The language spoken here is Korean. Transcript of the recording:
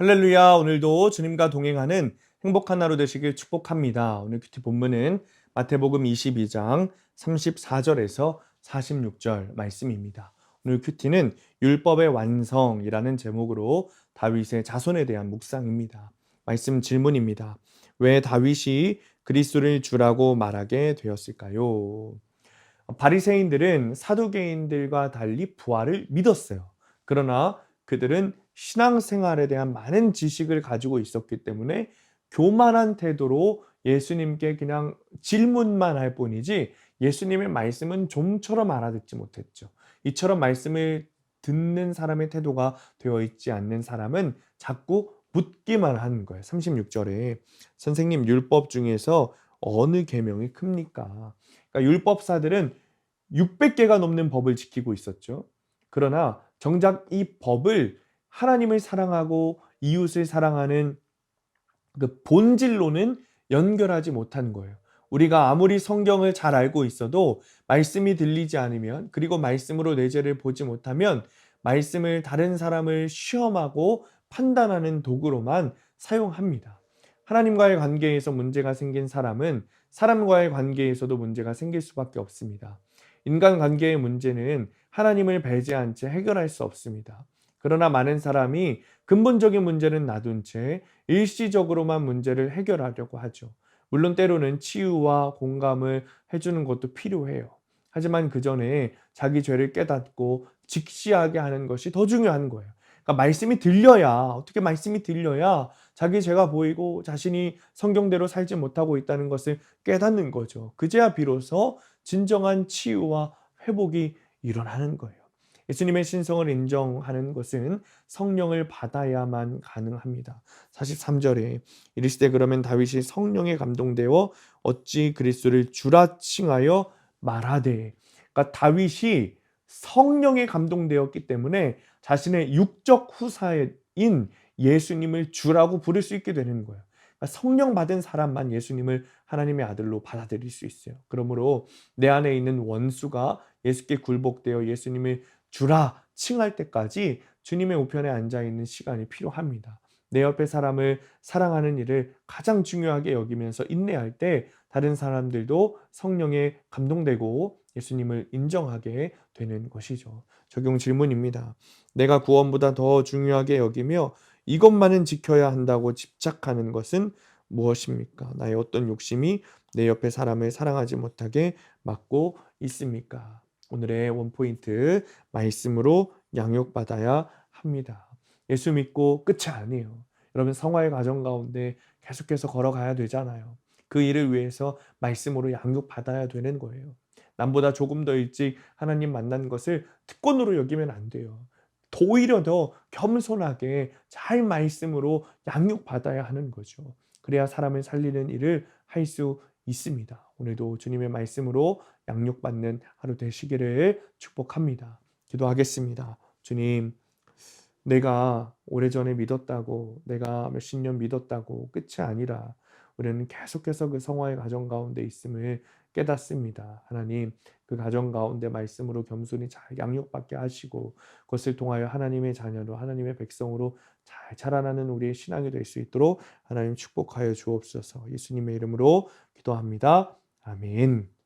할렐루야. 오늘도 주님과 동행하는 행복한 하루 되시길 축복합니다. 오늘 큐티 본문은 마태복음 22장 34절에서 46절 말씀입니다. 오늘 큐티는 율법의 완성이라는 제목으로 다윗의 자손에 대한 묵상입니다. 말씀 질문입니다. 왜 다윗이 그리스도를 주라고 말하게 되었을까요? 바리새인들은 사두개인들과 달리 부활을 믿었어요. 그러나 그들은 신앙생활에 대한 많은 지식을 가지고 있었기 때문에 교만한 태도로 예수님께 그냥 질문만 할 뿐이지 예수님의 말씀은 좀처럼 알아듣지 못했죠. 이처럼 말씀을 듣는 사람의 태도가 되어 있지 않는 사람은 자꾸 묻기만 하는 거예요. 36절에 선생님, 율법 중에서 어느 계명이 큽니까? 그러니까 율법사들은 600개가 넘는 법을 지키고 있었죠. 그러나 정작 이 법을 하나님을 사랑하고 이웃을 사랑하는 그 본질로는 연결하지 못한 거예요. 우리가 아무리 성경을 잘 알고 있어도 말씀이 들리지 않으면, 그리고 말씀으로 내 죄를 보지 못하면 말씀을 다른 사람을 시험하고 판단하는 도구로만 사용합니다. 하나님과의 관계에서 문제가 생긴 사람은 사람과의 관계에서도 문제가 생길 수밖에 없습니다. 인간 관계의 문제는 하나님을 배제한 채 해결할 수 없습니다. 그러나 많은 사람이 근본적인 문제는 놔둔 채 일시적으로만 문제를 해결하려고 하죠. 물론 때로는 치유와 공감을 해주는 것도 필요해요. 하지만 그 전에 자기 죄를 깨닫고 직시하게 하는 것이 더 중요한 거예요. 그러니까 말씀이 들려야, 어떻게 말씀이 들려야 자기 죄가 보이고 자신이 성경대로 살지 못하고 있다는 것을 깨닫는 거죠. 그제야 비로소 진정한 치유와 회복이 일어나는 거예요. 예수님의 신성을 인정하는 것은 성령을 받아야만 가능합니다. 43절에 이르시되 그러면 다윗이 성령에 감동되어 어찌 그리스도를 주라 칭하여 말하되. 그러니까 다윗이 성령에 감동되었기 때문에 자신의 육적 후사인 예수님을 주라고 부를 수 있게 되는 거예요. 그러니까 성령 받은 사람만 예수님을 하나님의 아들로 받아들일 수 있어요. 그러므로 내 안에 있는 원수가 예수께 굴복되어 예수님을 주라 칭할 때까지 주님의 우편에 앉아 있는 시간이 필요합니다. 내 옆에 사람을 사랑하는 일을 가장 중요하게 여기면서 인내할 때 다른 사람들도 성령에 감동되고 예수님을 인정하게 되는 것이죠. 적용 질문입니다. 내가 구원보다 더 중요하게 여기며 이것만은 지켜야 한다고 집착하는 것은 무엇입니까? 나의 어떤 욕심이 내 옆에 사람을 사랑하지 못하게 막고 있습니까? 오늘의 원포인트 말씀으로 양육받아야 합니다. 예수 믿고 끝이 아니에요. 여러분 성화의 과정 가운데 계속해서 걸어가야 되잖아요. 그 일을 위해서 말씀으로 양육받아야 되는 거예요. 남보다 조금 더 일찍 하나님 만난 것을 특권으로 여기면 안 돼요. 오히려 더 겸손하게 잘 말씀으로 양육받아야 하는 거죠. 그래야 사람을 살리는 일을 할 수 있습니다. 오늘도 주님의 말씀으로 양육받는 하루 되시기를 축복합니다. 기도하겠습니다. 주님, 내가 오래전에 믿었다고, 내가 몇십 년 믿었다고 끝이 아니라 우리는 계속해서 그 성화의 과정 가운데 있음을 깨닫습니다. 하나님, 그 가정 가운데 말씀으로 겸손히 잘 양육받게 하시고 그것을 통하여 하나님의 자녀로, 하나님의 백성으로 잘 자라나는 우리의 신앙이 될 수 있도록 하나님 축복하여 주옵소서. 예수님의 이름으로 기도합니다. 아멘.